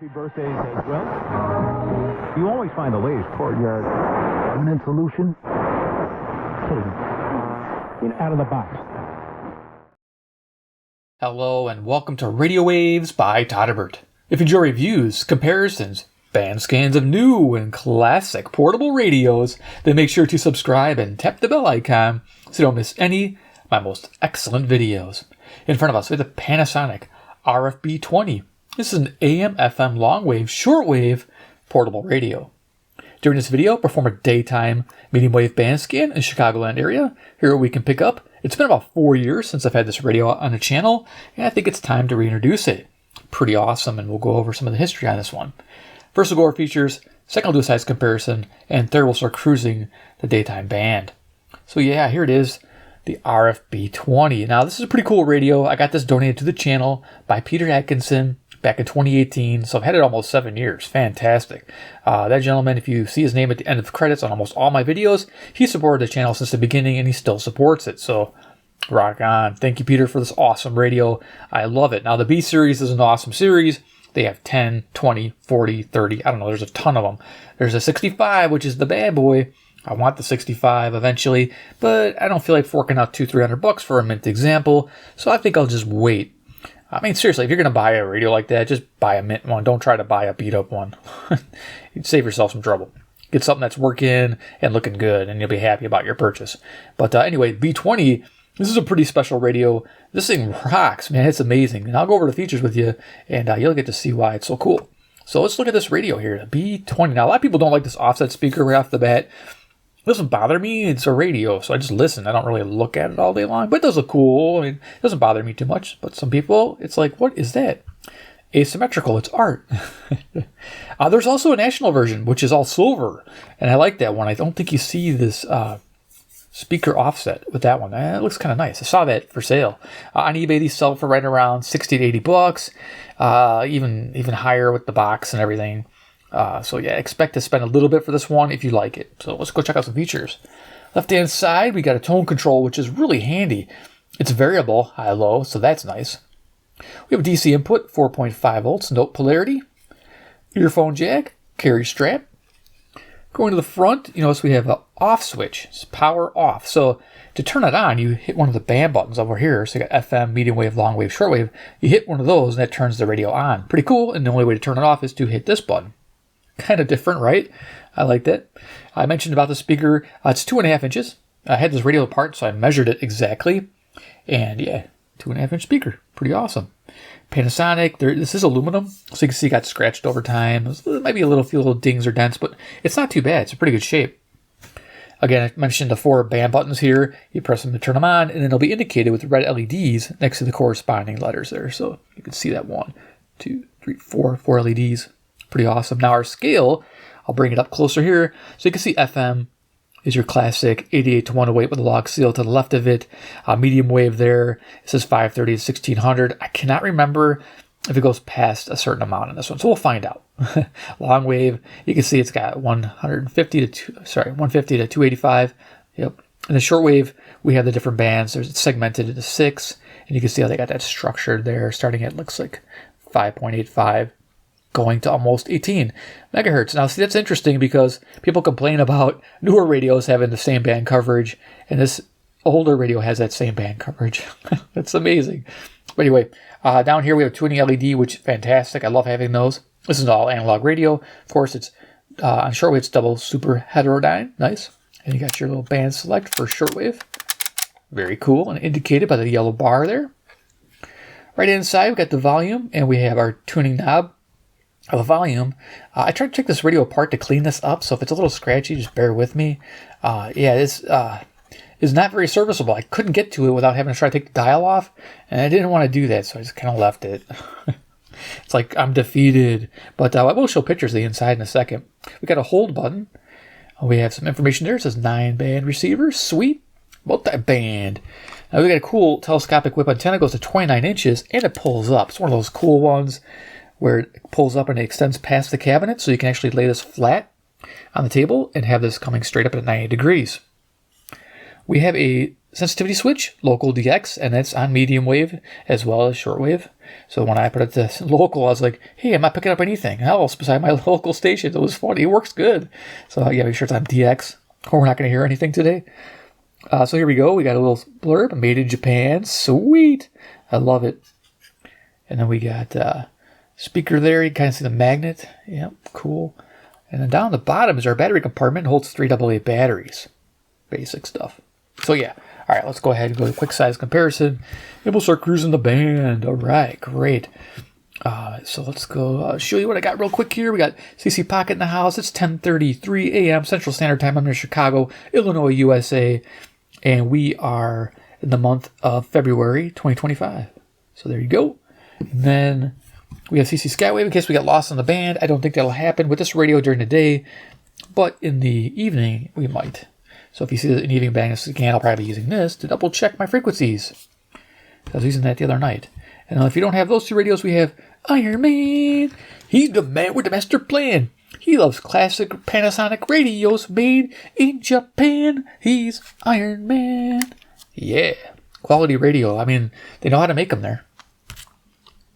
Happy birthdays as well. You always find the latest courtyard permanent solution. Out of the box. Hello and welcome to Radio Waves by Todderbert. If you enjoy reviews, comparisons, band scans of new and classic portable radios, then make sure to subscribe and tap the bell icon so you don't miss any of my most excellent videos. In front of us we have the Panasonic RF-B20. This is an AM/FM long-wave, shortwave portable radio. During this video, perform a daytime medium-wave band scan in the Chicagoland area. Here we can pick up. It's been about 4 years since I've had this radio on the channel, and I think it's time to reintroduce it. Pretty awesome, and we'll go over some of the history on this one. First, we'll go over features. Second, we'll do a size comparison, and third, we'll start cruising the daytime band. So yeah, here it is, the RF-B20. Now, this is a pretty cool radio. I got this donated to the channel by Peter Atkinson back in 2018, so I've had it almost 7 years. Fantastic. That gentleman, if you see his name at the end of the credits on almost all my videos, he supported the channel since the beginning, and he still supports it. So, rock on. Thank you, Peter, for this awesome radio. I love it. Now, the B series is an awesome series. They have 10, 20, 40, 30. I don't know. There's a ton of them. There's a 65, which is the bad boy. I want the 65 eventually, but I don't feel like forking out $200-300 for a mint example, so I think I'll just wait. I mean, seriously, if you're going to buy a radio like that, just buy a mint one. Don't try to buy a beat-up one. You'd save yourself some trouble. Get something that's working and looking good, and you'll be happy about your purchase. But anyway, B20, this is a pretty special radio. This thing rocks, man. It's amazing. And I'll go over the features with you, and you'll get to see why it's so cool. So let's look at this radio here, the B20. Now, a lot of people don't like this offset speaker right off the bat. It doesn't bother me. It's a radio, so I just listen. I don't really look at it all day long, but it does look cool. I mean, it doesn't bother me too much. But some people, it's like, what is that? Asymmetrical. It's art. There's also a national version, which is all silver, and I like that one. I don't think you see this speaker offset with that one. It looks kind of nice. I saw that for sale on eBay. These sell for right around $60 to $80, even higher with the box and everything. So yeah, expect to spend a little bit for this one if you like it. So let's go check out some features. Left-hand side, we got a tone control, which is really handy. It's variable, high-low, so that's nice. We have a DC input, 4.5 volts, note polarity. Earphone jack, carry strap. Going to the front, you notice we have an off switch. It's power off. So to turn it on, you hit one of the band buttons over here. So you got FM, medium wave, long wave, short wave. You hit one of those, and that turns the radio on. Pretty cool, and the only way to turn it off is to hit this button. Kind of different, right? I like that. I mentioned about the speaker. It's 2.5 inches. I had this radio apart, so I measured it exactly. And yeah, 2.5-inch speaker. Pretty awesome. Panasonic. This is aluminum, so you can see it got scratched over time. There might be a few little dings or dents, but it's not too bad. It's a pretty good shape. Again, I mentioned the 4 band buttons here. You press them to turn them on, and then they'll be indicated with red LEDs next to the corresponding letters there. So you can see that 1, 2, 3, 4 LEDs. Pretty awesome. Now our scale, I'll bring it up closer here. So you can see FM is your classic 88 to 108 with a log seal to the left of it. Medium wave there. It says 530 to 1600. I cannot remember if it goes past a certain amount on this one, so we'll find out. Long wave, you can see it's got 150 to 285. Yep. And the short wave, we have the different bands. It's segmented into 6, and you can see how they got that structured there, starting at looks like 5.85. Going to almost 18 megahertz. Now, see, that's interesting because people complain about newer radios having the same band coverage, and this older radio has that same band coverage. That's amazing. But anyway, down here we have tuning LED, which is fantastic. I love having those. This is an all analog radio. Of course, it's on shortwave, it's double super heterodyne. Nice. And you got your little band select for shortwave. Very cool, and indicated by the yellow bar there. Right inside, we got the volume, and we have our tuning knob. The volume. I tried to take this radio apart to clean this up, so if it's a little scratchy, just bear with me. Yeah, this is not very serviceable. I couldn't get to it without having to try to take the dial off, and I didn't want to do that, so I just kind of left it. It's like I'm defeated. But I will show pictures of the inside in a second. We got a hold button. We have some information there. It says 9-band receiver. Sweet. Multi-band. Now we got a cool telescopic whip antenna. It goes to 29 inches, and it pulls up. It's one of those cool ones where it pulls up and it extends past the cabinet, so you can actually lay this flat on the table and have this coming straight up at 90 degrees. We have a sensitivity switch, local DX, and it's on medium wave as well as shortwave. So when I put it to local, I was like, hey, I'm not picking up anything else beside my local station. It was funny. It works good. So yeah, make sure it's on DX or we're not going to hear anything today. So here we go. We got a little blurb, made in Japan. Sweet. I love it. And then we got speaker there. You kind of see the magnet. Yep, cool. And then down the bottom is our battery compartment. It holds 3 AA batteries. Basic stuff. So yeah. All right, let's go ahead and go to quick size comparison. And we'll start cruising the band. All right, great. So let's go show you what I got real quick here. We got CC Pocket in the house. It's 10:33 a.m. Central Standard Time. I'm in Chicago, Illinois, USA. And we are in the month of February 2025. So there you go. And then we have CC Skywave in case we got lost on the band. I don't think that'll happen with this radio during the day, but in the evening we might. So if you see an evening band again, I'll probably be using this to double check my frequencies. I was using that the other night. And if you don't have those two radios, we have Iron Man. He's the man with the master plan. He loves classic Panasonic radios made in Japan. He's Iron Man. Yeah. Quality radio. I mean, they know how to make them there.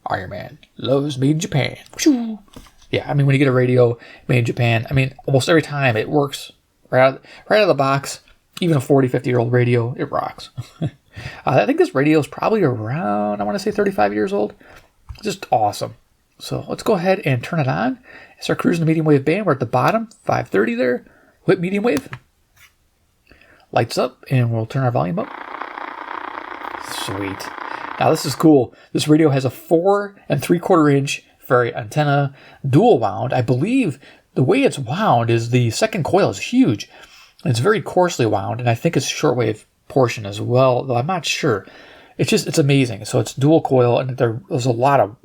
Iron Man loves made in Japan. Yeah, I mean, when you get a radio made in Japan, I mean, almost every time it works right out of the box. Even a 40, 50-year-old radio, it rocks. I think this radio is probably around, I want to say 35 years old. Just awesome. So let's go ahead and turn it on. Start cruising the medium wave band. We're at the bottom, 530 there. Whip medium wave. Lights up, and we'll turn our volume up. Sweet. Now this is cool. This radio has a 4 3/4 inch ferrite antenna, dual wound. I believe the way it's wound is the second coil is huge. It's very coarsely wound, and I think it's shortwave portion as well, though I'm not sure. It's amazing. So it's dual coil, and there's a lot of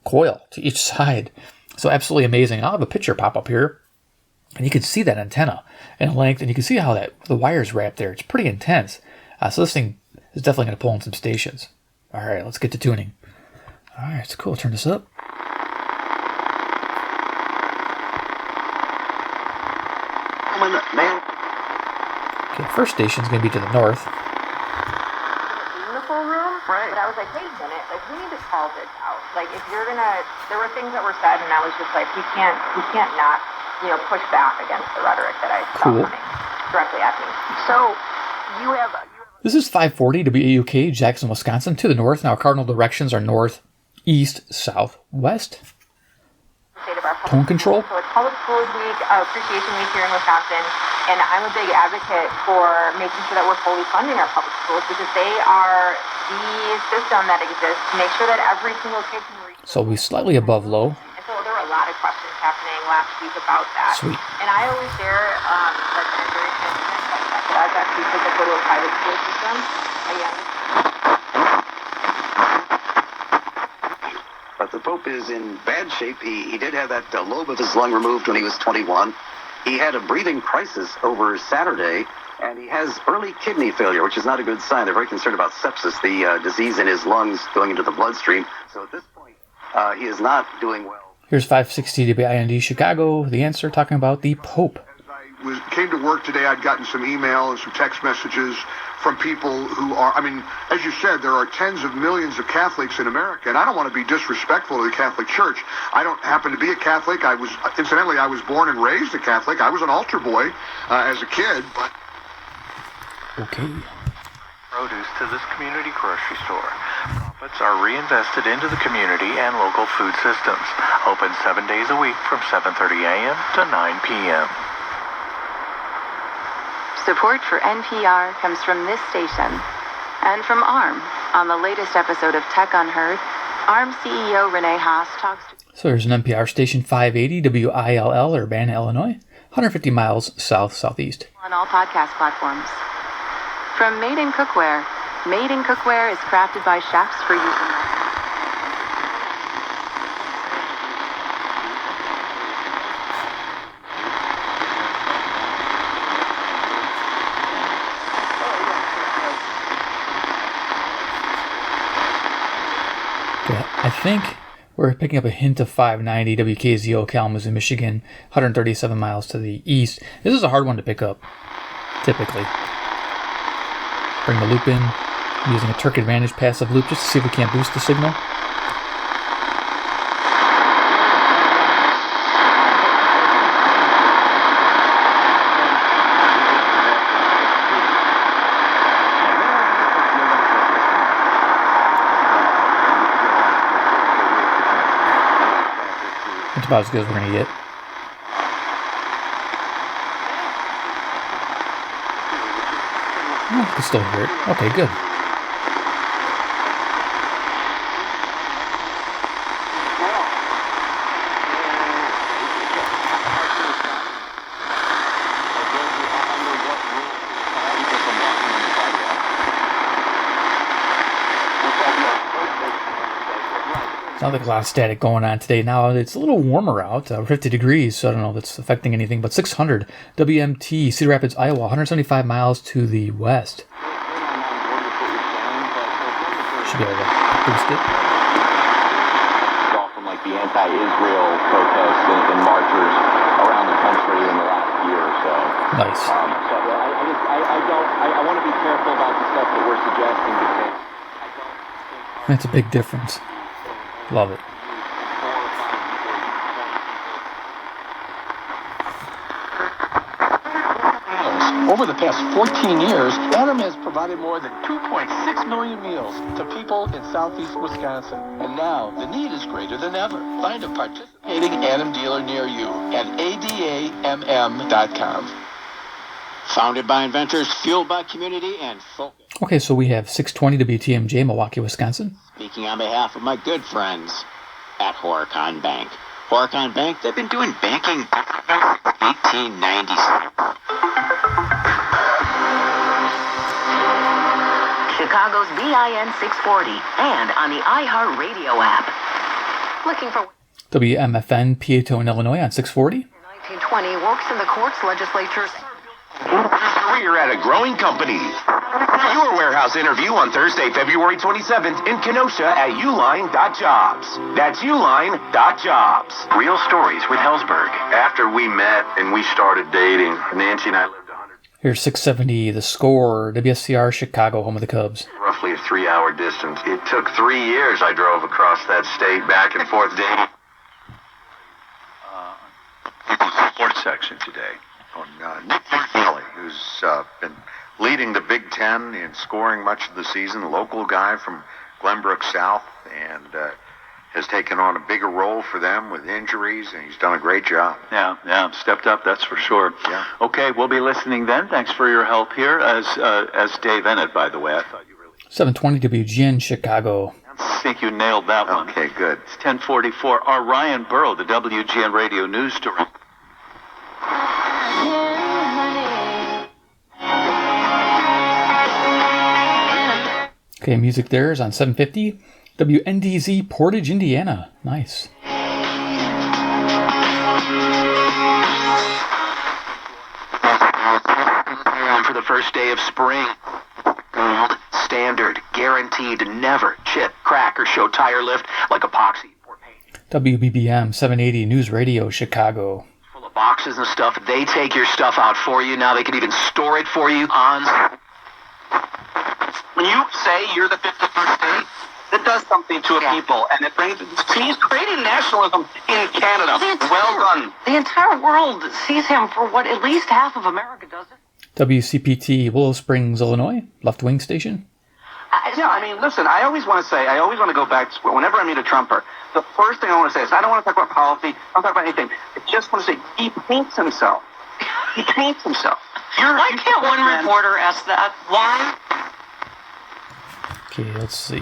coil to each side. So absolutely amazing. I'll have a picture pop up here, and you can see that antenna in length, and you can see how the wire's wrapped there. It's pretty intense. So this thing is definitely going to pull in some stations. All right, let's get to tuning. All right, it's cool. Turn this up. Okay, first station's going to be to the north. Beautiful room, right? But I was like, wait a minute, like we need to call this out. Like if you're gonna, there were things that were said, and I was just like, we can't not, push back against the rhetoric that I saw coming directly at me. So you have. This is 540 WAUK, Jackson, Wisconsin, to the north. Now, cardinal directions are north, east, south, west. Tone control. So it's Public Schools Week, Appreciation Week here in Wisconsin, and I'm a big advocate for making sure that we're fully funding our public schools because they are the system that exists to make sure that every single kid can reach. So we're slightly above low. And so there were a lot of questions happening last week about that. Sweet. And I always share that I'm very transparent about that, but I've actually took a go to a private school system. But the Pope is in bad shape. He did have that lobe of his lung removed when he was 21. He had a breathing crisis over Saturday, and he has early kidney failure, which is not a good sign. They're very concerned about sepsis, the disease in his lungs going into the bloodstream. So at this point, he is not doing well. Here's 560 WIND Chicago, The Answer, talking about the Pope. As I came to work today, I'd gotten some email and some text messages from people who are, as you said, there are tens of millions of Catholics in America, and I don't want to be disrespectful to the Catholic Church. I don't happen to be a Catholic. I was born and raised a Catholic. I was an altar boy as a kid, but... Okay. Produce to this community grocery store. Profits are reinvested into the community and local food systems. Open 7 days a week from 7:30 a.m. to 9 p.m. Support for NPR comes from this station and from ARM. On the latest episode of Tech Unheard, ARM CEO Renee Haas talks to... So there's an NPR station, 580 WILL, Urbana, Illinois, 150 miles south-southeast. On all podcast platforms. From Made in Cookware is crafted by chefs for use in... I think we're picking up a hint of 590 WKZO Kalamazoo, Michigan, 137 miles to the east. This is a hard one to pick up, typically. Bring the loop in. I'm using a Terk Advantage Passive Loop just to see if we can't boost the signal. That's about as good as we're going to get. Oh, I can still hear it. Okay, good. Sounds like a lot of static going on today. Now it's a little warmer out, 50 degrees, so I don't know if it's affecting anything, but 600 WMT, Cedar Rapids, Iowa, 175 miles to the west. Should be able to boost it. All from like the anti-Israel protests and marchers around the country in the last year or so. Nice. I want to be careful about the stuff that we're suggesting because That's a big difference. Love it. Over the past 14 years, Adam has provided more than 2.6 million meals to people in southeast Wisconsin. And now, the need is greater than ever. Find a participating Adam dealer near you at adamm.com. Founded by inventors, fueled by community, and focused. Okay, so we have 620 WTMJ, Milwaukee, Wisconsin. Speaking on behalf of my good friends at Rockin Bank. Rockin Bank, they've been doing banking since 1896. Chicago's BIN 640 and on the iHeartRadio app. Looking for WMFN, Peatone, Illinois on 640. 1920 works in the courts, legislatures. Career at a growing company. Your warehouse interview on Thursday, February 27th in Kenosha at uline.jobs. That's uline.jobs. Real stories with Hellsberg. After we met and we started dating, Nancy and I lived 100. Here's 670, The Score, WSCR, Chicago, home of the Cubs. Roughly a 3-hour distance. It took 3 years I drove across that state, back and forth dating. Sports section today. On Nick McNally, who's been leading the Big Ten in scoring much of the season, local guy from Glenbrook South, and has taken on a bigger role for them with injuries, and he's done a great job. Yeah, stepped up, that's for sure. Yeah. Okay, we'll be listening then. Thanks for your help here, as Dave Ennett, by the way. I thought you really... 720 WGN, Chicago. I think you nailed that one. Okay, good. It's 10:44. Our Ryan Burrow, the WGN Radio News Director. Okay, music there is on 750. WNDZ, Portage, Indiana. Nice. For the first day of spring. Gold standard, guaranteed to never chip, crack, or show tire lift like epoxy or paint. WBBM 780 News Radio, Chicago. Full of boxes and stuff. They take your stuff out for you. Now they can even store it for you on. When you say you're the 51st state, it does something to a people, and it brings. He's creating nationalism in Canada. Well done. The entire world sees him for what at least half of America does it. WCPT, Willow Springs, Illinois, Left Wing Station. Listen, I always want to go back to whenever I meet a Trumper, the first thing I want to say is I don't want to talk about policy, I don't talk about anything. I just want to say he paints himself. He paints himself. Why can't one reporter ask that? Why? Okay, let's see.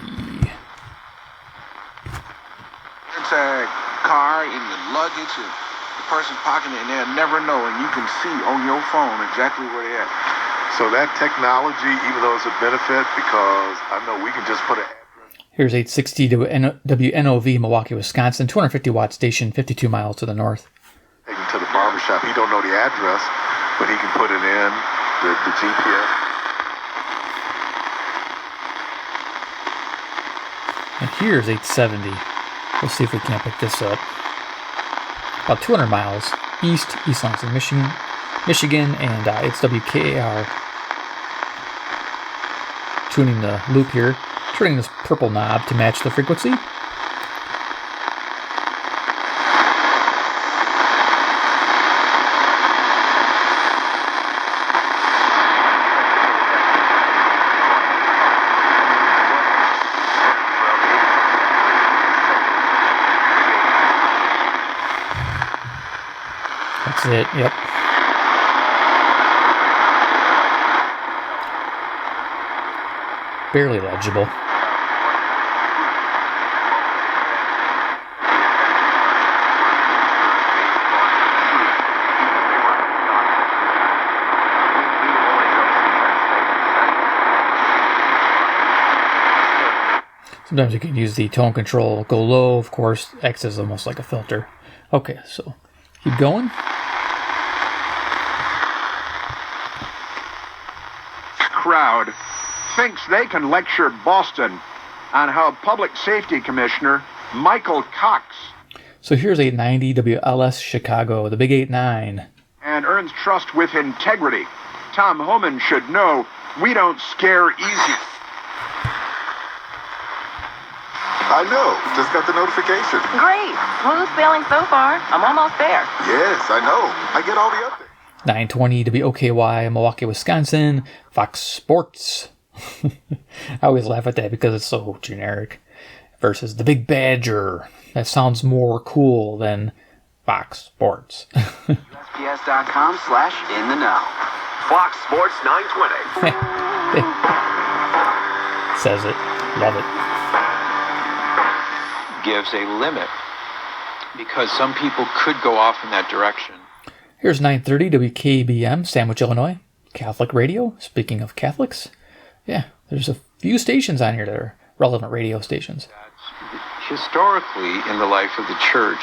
It's a car in the luggage, and the person's pocketing it, and they'll never know, and you can see on your phone exactly where they're at. So that technology, even though it's a benefit, because I know we can just put an address. Here's 860 WNOV, Milwaukee, Wisconsin, 250 watt station, 52 miles to the north. Take him to the barbershop. He don't know the address, but he can put it in the GPS. And here's 870. We'll see if we can't pick this up. About 200 miles east Lansing, Michigan, and it's WKAR. tuning the loop here, turning this purple knob to match the frequency. That's it, yep. Barely legible. Sometimes you can use the tone control, go low, of course, X is almost like a filter. Okay, so keep going. Crowd thinks they can lecture Boston on how Public Safety Commissioner Michael Cox So here's 890 WLS Chicago, the big 89. and earns trust with integrity. Tom Homan should know we don't scare easy. I know. Just got the notification. Great. Smooth sailing so far. I'm almost there. Yes, I know. I get all the updates. 920 WOKY, Milwaukee, Wisconsin, Fox Sports. I always laugh at that because it's so generic. Versus the Big Badger. That sounds more cool than Fox Sports. USPS.com/in-the-know. Fox Sports 920. Says it. Love it. Gives a limit because some people could go off in that direction. Here's 930 WKBM, Sandwich, Illinois. Catholic radio. Speaking of Catholics, yeah, there's a few stations on here that are relevant radio stations. Historically, in the life of the church,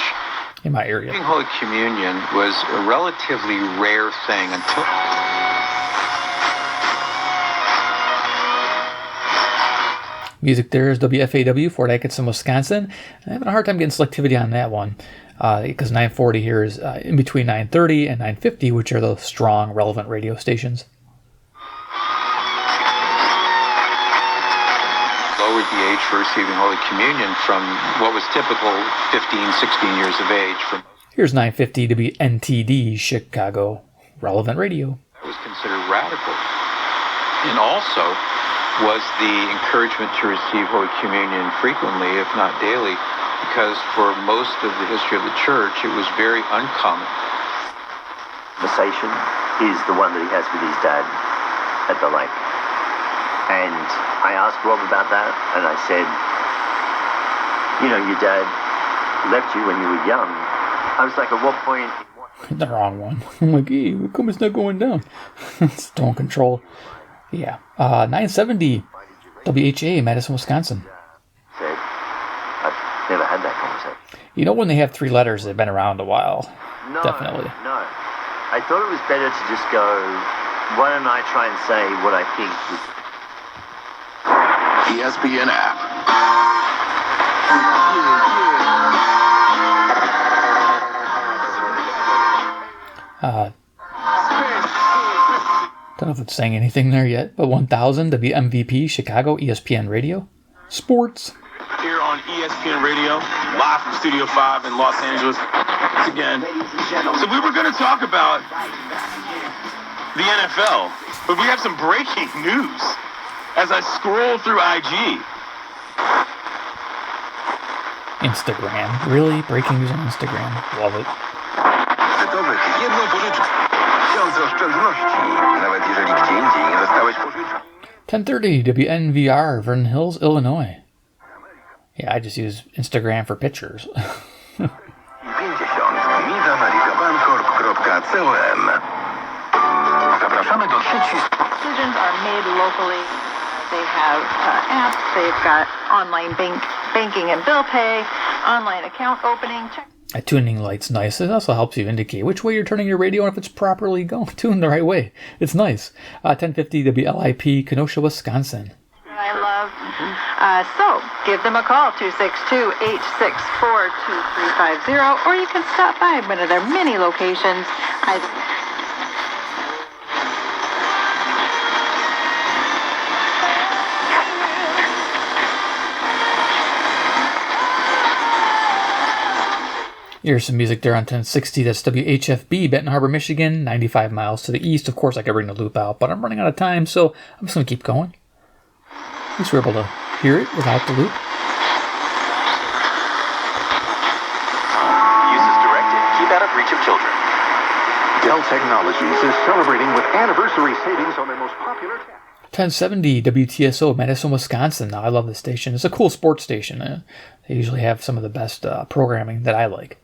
in my area, receiving Holy Communion was a relatively rare thing until... Music there is WFAW, Fort Atkinson, Wisconsin. I'm having a hard time getting selectivity on that one because 940 here is in between 930 and 950, which are the strong, relevant radio stations. Lowered the age for receiving Holy Communion from what was typical 15, 16 years of age. Here's 950 WNTD, Chicago, relevant radio. That was considered radical. And also was the encouragement to receive Holy Communion frequently, if not daily, because for most of the history of the church, it was very uncommon. Conversation is the one that he has with his dad at the lake. And I asked Rob about that, and I said, you know, your dad left you when you were young. I was like, at what point... The wrong one. I'm like, hey, how come it's not going down? It's tone control. Yeah. 970 WHA, Madison, Wisconsin. Said, I've never had that conversation. You know when they have three letters, they've been around a while. No, definitely. No. I thought it was better to just go, why don't I try and say what I think is... ESPN app. Don't know if it's saying anything there yet, but 1000 WMVP, Chicago, ESPN Radio. Sports. Here on ESPN Radio, live from Studio 5 in Los Angeles. Once again. So we were going to talk about the NFL, but we have some breaking news as I scroll through IG. Instagram. Really? Breaking news on Instagram. Love it. Gotowych. Jedną pożyczkę. Ksiądz oszczędności. Nawet jeżeli gdzie indziej nie zostałeś pożyczony. 1030 WNVR, Vernon Hills, Illinois. Yeah, I just use Instagram for pictures. 50 mizamerikabancorp.com. Zapraszamy do sieci. Decisions are made locally. They have apps. They've got online banking and bill pay, online account opening. A tuning light's nice. It also helps you indicate which way you're turning your radio and if it's properly tuned the right way. It's nice. 1050 WLIP, Kenosha, Wisconsin. I love. So give them a call, 262-864-2350, or you can stop by one of their many locations. Here's some music there on 1060. That's WHFB, Benton Harbor, Michigan, 95 miles to the east. Of course, I could bring the loop out, but I'm running out of time, so I'm just going to keep going. At least we're able to hear it without the loop. Use is directed. Keep out of reach of children. Dell Technologies is celebrating with anniversary savings on their most popular tablet. 1070 WTSO, Madison, Wisconsin. Now, I love this station. It's a cool sports station. They usually have some of the best programming that I like.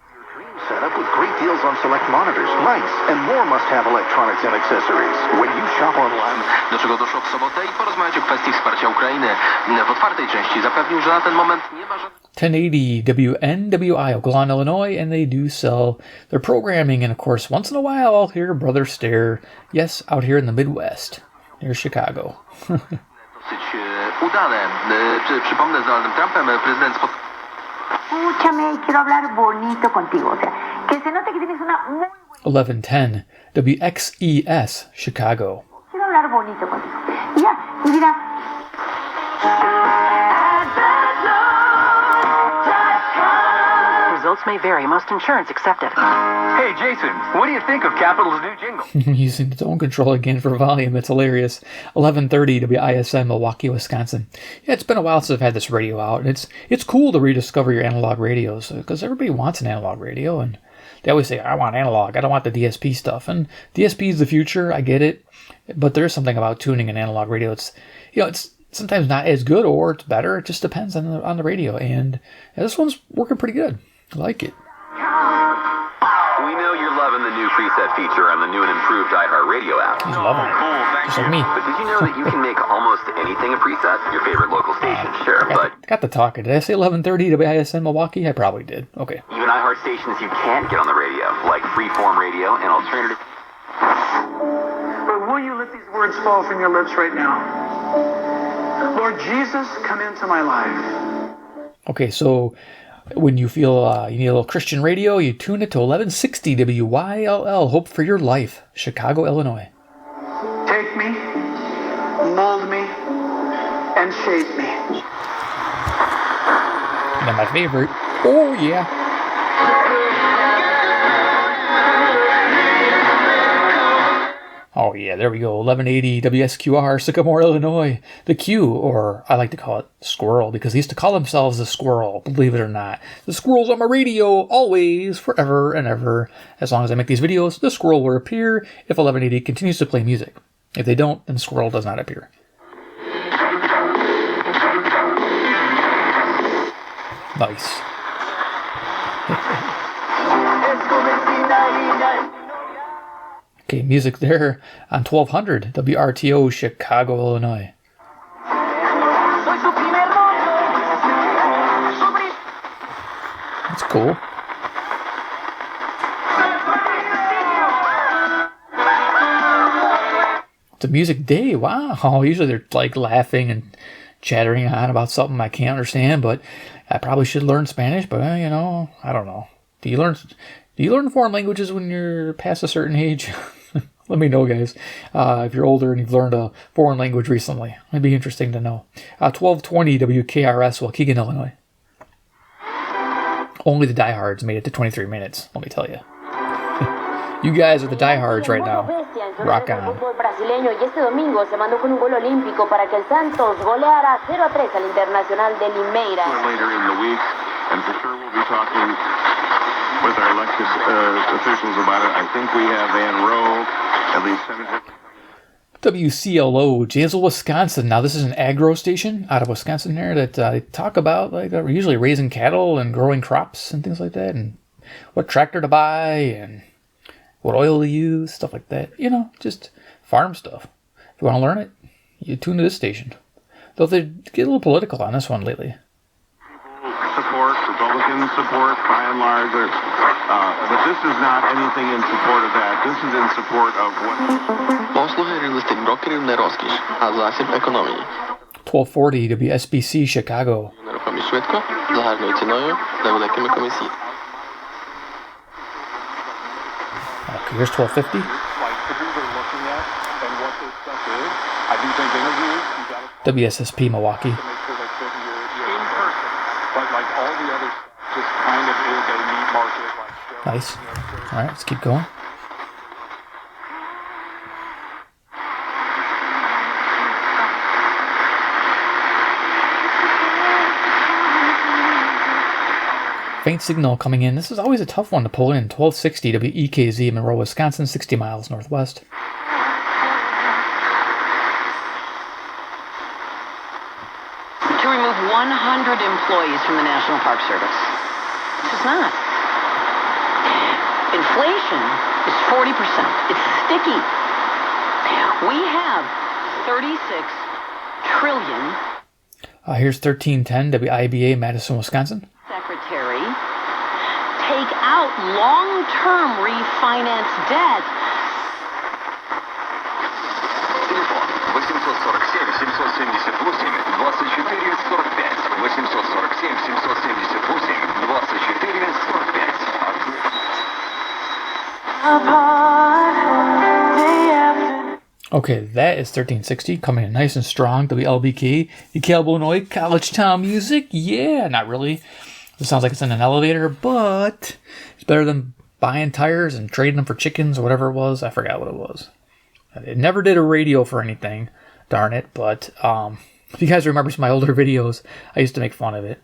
Setup with great deals on select monitors, mice, and more must-have electronics and accessories. When you shop online... Do czego doszło w sobotę i porozmawiać o kwestii wsparcia Ukrainy. W otwartej części zapewnił, że na ten moment nie ma żadnych... 1080 WNWI, Oglon, Illinois, and they do sell their programming. And of course, once in a while, I'll hear Brother Stare. Yes, out here in the Midwest, near Chicago. Dosyć udane. Przypomnę, z Donaldem Trumpem prezydent spotkał... Escúchame, quiero hablar bonito contigo. O sea, que se note que tienes una muy... 1110 WXES, Chicago. Quiero hablar bonito contigo. Y ya, y mira... Results may vary. Most insurance accepted. Hey, Jason, what do you think of Capital's new jingle? Using the tone control again for volume. It's hilarious. 1130 WISM, Milwaukee, Wisconsin. Yeah, it's been a while since I've had this radio out. And it's cool to rediscover your analog radios because everybody wants an analog radio. And they always say, I want analog. I don't want the DSP stuff. And DSP is the future. I get it. But there's something about tuning an analog radio. It's sometimes not as good or it's better. It just depends on the radio. And this one's working pretty good. I like it. We know you're loving the new preset feature on the new and improved iHeartRadio app. He's loving it. Just like me. But did you know that you can make almost anything a preset? Your favorite local station, sure, but... Got the talking. Did I say 1130 WISN Milwaukee? I probably did. Okay. Even iHeart stations you can't get on the radio, like Freeform Radio and Alternative... But will you let these words fall from your lips right now? Lord Jesus, come into my life. Okay, so... When you feel you need a little Christian radio, you tune it to 1160 WYLL, Hope for Your Life, Chicago, Illinois. Take me, mold me, and shape me. And then my favorite, oh yeah. Oh yeah, there we go, 1180 WSQR, Sycamore, Illinois. The Q, or I like to call it Squirrel, because they used to call themselves the Squirrel, believe it or not. The Squirrel's on my radio, always, forever and ever. As long as I make these videos, the Squirrel will appear if 1180 continues to play music. If they don't, then the Squirrel does not appear. Nice. Okay, music there on 1200 WRTO, Chicago, Illinois. That's cool. It's a music day. Wow. Usually they're like laughing and chattering on about something I can't understand, but I probably should learn Spanish, but I don't know. Do you learn foreign languages when you're past a certain age? Let me know, guys, if you're older and you've learned a foreign language recently. It'd be interesting to know. 1220 WKRS, Waukegan, Illinois. Only the diehards made it to 23 minutes, let me tell you. You guys are the diehards right now. Rock on. Brasileño y este domingo se mandó con un gol olímpico para que el Santos goleara 0-3 al Internacional de Limeira. Later in the week, and for sure we'll be talking with our elected officials about it. I think we have Van Rowe, at least Senator. WCLO, Janesville, Wisconsin. Now, this is an agro station out of Wisconsin here that they talk about, like, usually raising cattle and growing crops and things like that, and what tractor to buy and what oil to use, stuff like that. Just farm stuff. If you want to learn it, you tune to this station. Though they get a little political on this one lately. Support, Republican support, by and large. But this is not anything in support of that. This is in support of what... Posluchy z tym rokiem nie rozkieś, a zasób ekonomii. 1240 WSBC, Chicago. Neruchomi szybko, zaharnoj cenою, na великими komisji. Okay, here's 1250. WSSP, Milwaukee. But like all the others, just kind of is a meat market. Like Nice. Alright, let's keep going. Faint signal coming in. This is always a tough one to pull in. 1260 WEKZ, Monroe, Wisconsin, 60 miles northwest. To remove 100 employees from the National Park Service. This is not. Inflation is 40%. It's sticky. We have 36 trillion. Here's 1310 WIBA, Madison, Wisconsin. Secretary, take out long-term refinance debt. 847 778 24 45. 847 778 24 45. Okay, that is 1360, coming in nice and strong. WLBK, DeKalb, Illinois, college town music. Yeah, not really. It sounds like it's in an elevator, but it's better than buying tires and trading them for chickens or whatever it was. I forgot what it was. It never did a radio for anything, darn it. But if you guys remember some of my older videos, I used to make fun of it.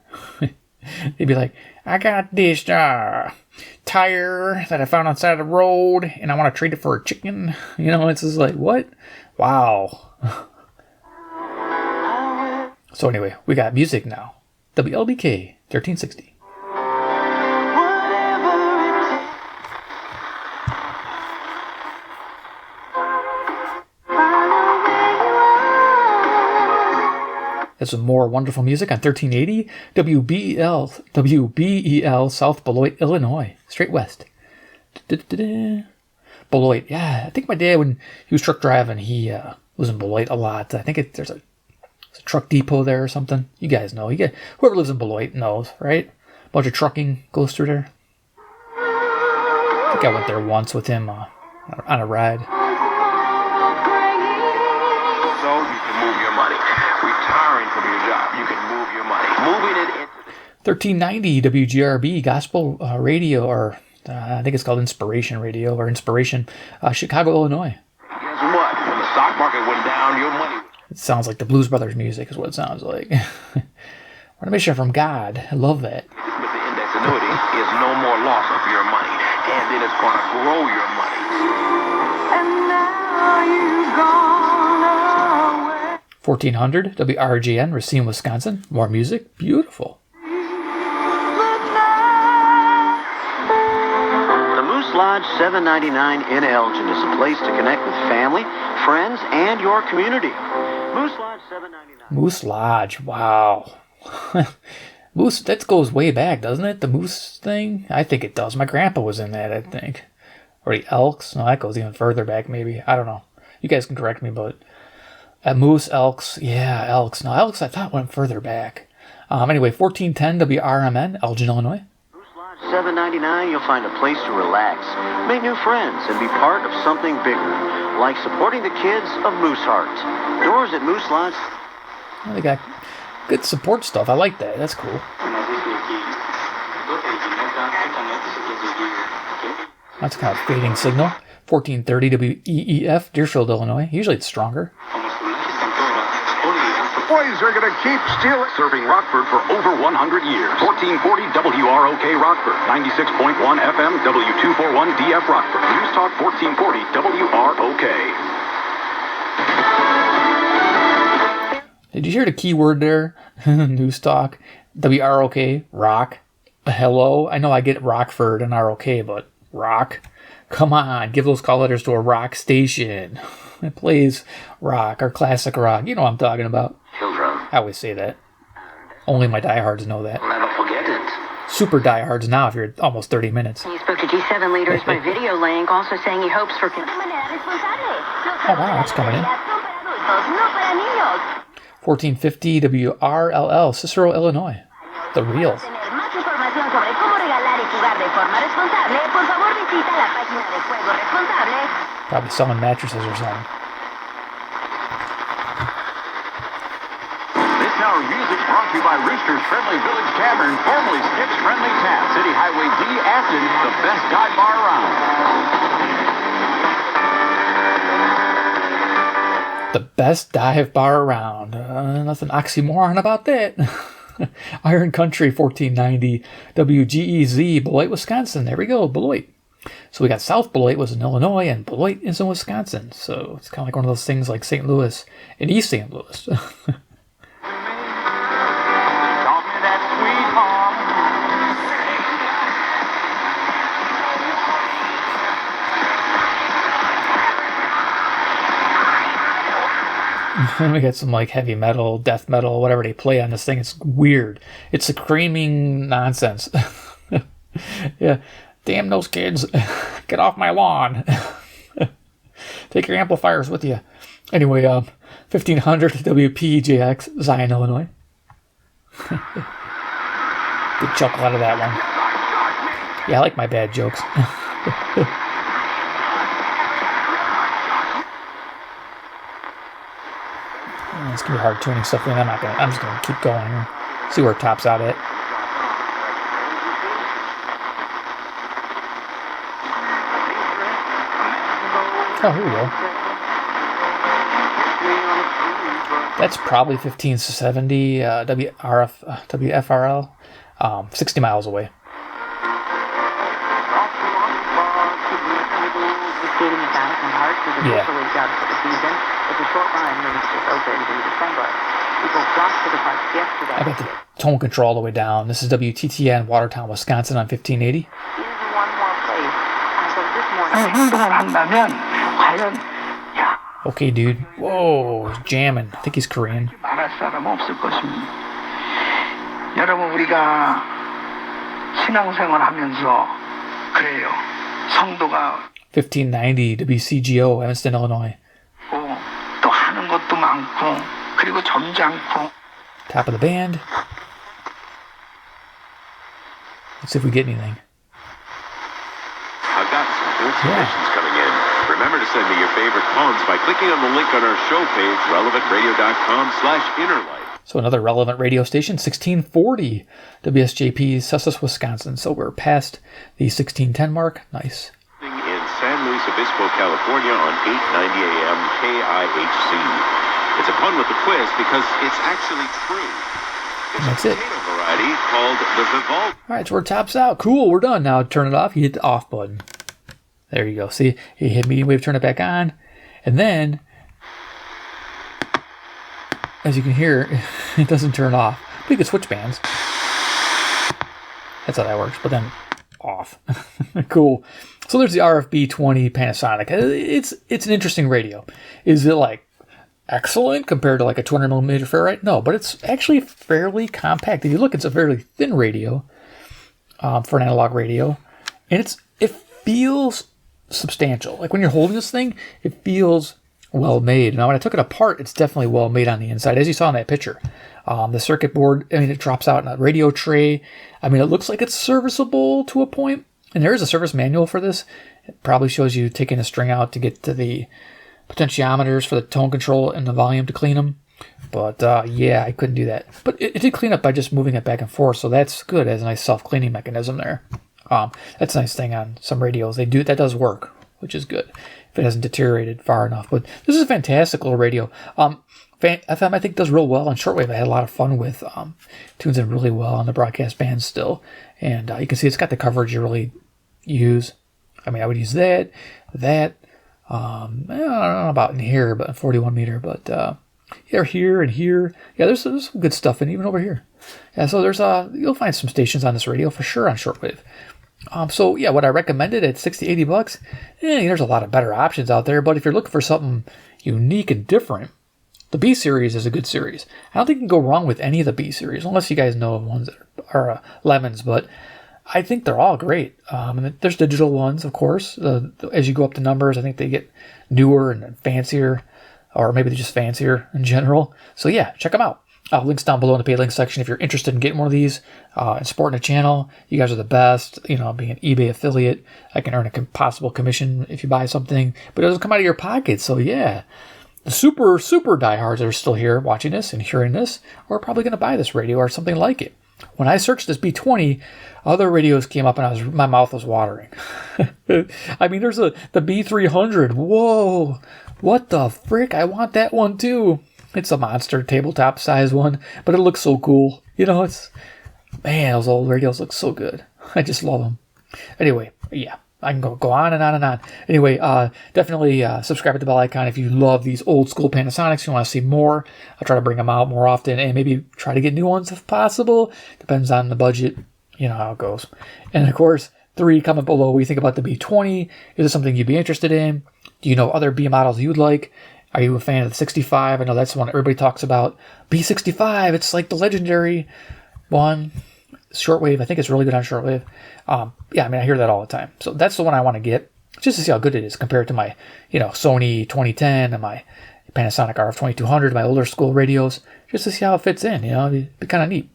They'd be like, I got this tire that I found on the side of the road, and I want to trade it for a chicken. You know, it's just like, what? Wow. So anyway, we got music now. WLBK 1360. There's some more wonderful music on 1380 WBEL South Beloit, Illinois, straight west. Beloit, yeah. I think my dad, when he was truck driving, he was in Beloit a lot. I think there's a truck depot there or something. You guys know. Whoever lives in Beloit knows, right? A bunch of trucking goes through there. I think I went there once with him on a ride. So you can move your money. Retiring from your job, you can move your money. Moving it in. 1390 WGRB Gospel Radio, or I think it's called Inspiration Radio or Inspiration, Chicago, Illinois. Guess what? When the stock market went down, your money. It sounds like the Blues Brothers music is what it sounds like. What a mission from God. I love that. With the index annuity is no more loss of your money, and then it's going to grow your money. And now you've gone away. 1400 WRGN, Racine, Wisconsin. More music. Beautiful. The Moose Lodge 799 in Elgin is a place to connect with family, friends, and your community. Moose Lodge 799. Moose Lodge. Wow. Moose, that goes way back, doesn't it? The Moose thing? I think it does. My grandpa was in that, I think. Or the Elks? No, that goes even further back, maybe. I don't know. You guys can correct me, but... Moose, Elks. Yeah, Elks. No, Elks I thought went further back. Anyway, 1410 WRMN, Elgin, Illinois. 799, you'll find a place to relax, make new friends, and be part of something bigger, like supporting the kids of Moose Heart. Doors at Moose Lodge. Well, they got good support stuff. I like that. That's cool. That's kind of fading signal. 1430 WEEF, Deerfield, Illinois. Usually it's stronger. Boys are going to keep stealing. Serving Rockford for over 100 years. 1440 WROK Rockford. 96.1 FM W241 DF Rockford. News Talk 1440 WROK. Did you hear the keyword there? News Talk. WROK. Rock. Hello? I know I get Rockford and ROK, but rock? Come on, give those call letters to a rock station. It plays rock or classic rock. You know what I'm talking about. Children. I always say that. Only my diehards know that. Never forget it. Super diehards now if you're almost 30 minutes. He spoke to G7 leaders by video link, also saying he hopes for... Oh, wow, that's coming in. 1450 WRLL, Cicero, Illinois. The real. Probably selling mattresses or something. This hour of music Brought to you by Rooster's Friendly Village Tavern, formerly Sticks Friendly Tap, City Highway D, Afton, the best dive bar around. The best dive bar around. Nothing oxymoron about that. Iron Country 1490 WGEZ, Beloit, Wisconsin. There we go, Beloit. So we got South Beloit was in Illinois and Beloit is in Wisconsin. So it's kind of like one of those things like St. Louis and East St. Louis. And we got some like heavy metal, death metal, whatever they play on this thing. It's weird. It's screaming nonsense. Yeah. Damn those kids. Get off my lawn. Take your amplifiers with you. Anyway, 1500 WPJX, Zion, Illinois. Good chuckle out of that one. Yeah, I like my bad jokes. It's gonna be hard tuning stuff in. I'm just gonna keep going here. See where it tops out at. Oh, here we go. That's probably 1570 WFRL, 60 miles away. Yeah. I got the tone control all the way down. This is WTTN, Watertown, Wisconsin on 1580. Okay, dude. Whoa, he's jamming. I think he's Korean. 여러분 우리가 신앙생활하면서 그래요. 성도가 1590 WCGO, Evanston, Illinois. 또 하는 것도 많고 그리고 점잖고. Top of the band. Let's see if we get anything. I've got some good submissions coming in. Remember to send me your favorite poems by clicking on the link on our show page, relevantradio.com/innerlight. So another relevant radio station, 1640 WSJP, Sussex, Wisconsin. So we're past the 1610 mark. Nice. In San Luis Obispo, California on 890 AM KIHC. It's a pun with a twist because it's actually true. It's That's a it. potato variety called the Vivaldi. All right, so we're tops out. Cool, we're done. Now turn it off. You hit the off button. There you go. See, you hit medium wave, turn it back on. And then, as you can hear, it doesn't turn off. But you can switch bands. That's how that works. But then off. Cool. So there's the RF-B20 Panasonic. It's an interesting radio. Is it like excellent compared to like a 200mm ferrite? No, but it's actually fairly compact. If you look, it's a fairly thin radio for an analog radio. And it feels substantial. Like when you're holding this thing, it feels well made. Now when I took it apart, it's definitely well made on the inside, as you saw in that picture. The circuit board, I mean, it drops out in a radio tray. I mean, it looks like it's serviceable to a point. And there is a service manual for this. It probably shows you taking a string out to get to the potentiometers for the tone control and the volume to clean them. But yeah, I couldn't do that. But it did clean up by just moving it back and forth, so that's good. It has a nice self-cleaning mechanism there. That's a nice thing on some radios. That does work, which is good if it hasn't deteriorated far enough. But this is a fantastic little radio. FM, I think, does real well on shortwave. I had a lot of fun with. Tunes in really well on the broadcast band still. And you can see it's got the coverage you really use. I mean, I would use that. I don't know about in here, but 41 meter. But yeah, here and here. Yeah, there's some good stuff in even over here. Yeah, so there's you'll find some stations on this radio for sure on shortwave. So yeah, what I recommended at $60-80, there's a lot of better options out there. But if you're looking for something unique and different, the B series is a good series. I don't think you can go wrong with any of the B series, unless you guys know of ones that are lemons. But I think they're all great. And there's digital ones, of course. As you go up the numbers, I think they get newer and fancier, or maybe they're just fancier in general. So yeah, check them out. Links down below in the paid link section if you're interested in getting one of these and supporting the channel. You guys are the best. Being an eBay affiliate, I can earn a possible commission if you buy something, but it doesn't come out of your pocket. So yeah, The super diehards that are still here watching this and hearing this are probably going to buy this radio or something like it. When I searched this B20, other radios came up and my mouth was watering. I mean, there's the B300. Whoa, what the frick? I want that one too. It's a monster tabletop size one, but it looks so cool. You know, man, those old radios look so good. I just love them. Anyway, yeah. I can go on and on and on. Anyway, definitely subscribe to the bell icon if you love these old school Panasonics. You want to see more. I'll try to bring them out more often and maybe try to get new ones if possible. Depends on the budget. You know how it goes. And of course, 3, comment below what you think about the B20. Is it something you'd be interested in? Do you know other B models you'd like? Are you a fan of the 65? I know that's the one everybody talks about. B65, it's like the legendary one. Shortwave, I think it's really good on shortwave. Yeah, I mean, I hear that all the time. So that's the one I want to get, just to see how good it is compared to my, Sony 2010 and my Panasonic RF-2200, my older school radios, just to see how it fits in. It'd be kind of neat.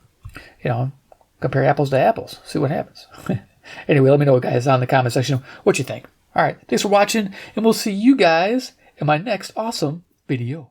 Compare apples to apples, see what happens. Anyway, let me know, guys, down in the comment section what you think. All right, thanks for watching, and we'll see you guys in my next awesome video.